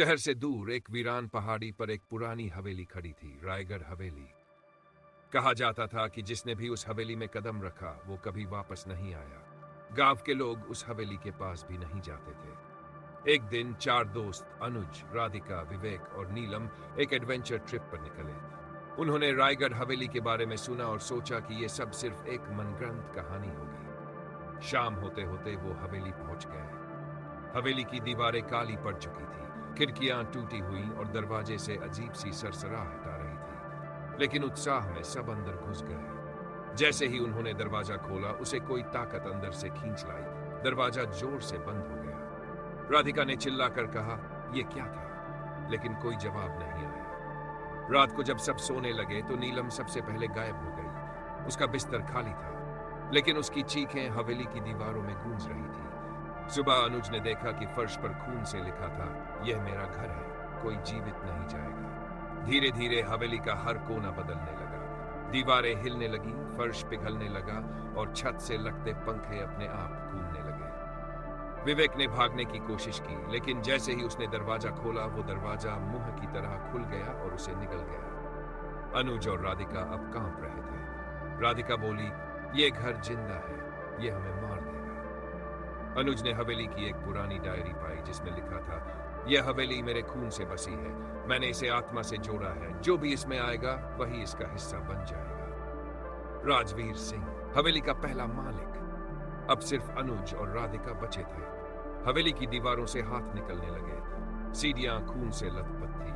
शहर से दूर एक वीरान पहाड़ी पर एक पुरानी हवेली खड़ी थी, रायगढ़ हवेली। कहा जाता था कि जिसने भी उस हवेली में कदम रखा वो कभी वापस नहीं आया। गांव के लोग उस हवेली के पास भी नहीं जाते थे। एक दिन 4 दोस्त अनुज, राधिका, विवेक और नीलम एक एडवेंचर ट्रिप पर निकले। उन्होंने रायगढ़ हवेली के बारे में सुना और सोचा कि ये सब सिर्फ एक मनगढ़ंत कहानी होगी। शाम होते होते वो हवेली पहुंच गए। हवेली की दीवारें काली पड़ चुकी थी, खिड़कियां टूटी हुई और दरवाजे से अजीब सी सरसराहट आ रही थी। लेकिन उत्साह में सब अंदर घुस गए। जैसे ही उन्होंने दरवाजा खोला, उसे कोई ताकत अंदर से खींच लाई। दरवाजा जोर से बंद हो गया। राधिका ने चिल्लाकर कहा, "यह क्या था?" लेकिन कोई जवाब नहीं आया। रात को जब सब सोने लगे तो नीलम सबसे पहले गायब हो गई। उसका बिस्तर खाली था, लेकिन उसकी चीखें हवेली की दीवारों में गूंज रही थी। सुबह अनुज ने देखा कि फर्श पर खून से लिखा था, "यह मेरा घर है, कोई जीवित नहीं जाएगा।" धीरे धीरे हवेली का हर कोना बदलने लगा। दीवारें हिलने लगी, फर्श पिघलने लगा और छत से लगते पंखे अपने आप घूमने लगे। विवेक ने भागने की कोशिश की, लेकिन जैसे ही उसने दरवाजा खोला, वो दरवाजा मुंह की तरह खुल गया और उसे निकल गया। अनुज और राधिका अब कांप रहे थे। राधिका बोली, "ये घर जिंदा है, ये हमें मार देगा।" अनुज ने हवेली की एक पुरानी डायरी पाई जिसमें लिखा था, "यह हवेली मेरे खून से बसी है, मैंने इसे आत्मा से जोड़ा है, जो भी इसमें आएगा वही इसका हिस्सा बन जाएगा।" राजवीर सिंह, हवेली का पहला मालिक। अब सिर्फ अनुज और राधिका बचे थे। हवेली की दीवारों से हाथ निकलने लगे। सीढ़ियां खून से लथपथ थी।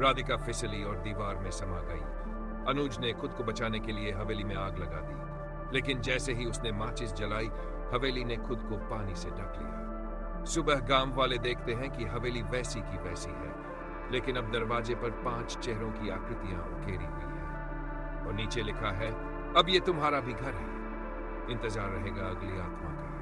राधिका फिसली और दीवार में समा गई। अनुज ने खुद को बचाने के लिए हवेली में आग लगा दी, लेकिन जैसे ही उसने माचिस जलाई, हवेली ने खुद को पानी से ढक लिया। सुबह गांव वाले देखते हैं कि हवेली वैसी की वैसी है, लेकिन अब दरवाजे पर 5 चेहरों की आकृतियां उकेरी हुई है और नीचे लिखा है, "अब ये तुम्हारा भी घर है।" इंतजार रहेगा अगली आत्मा का।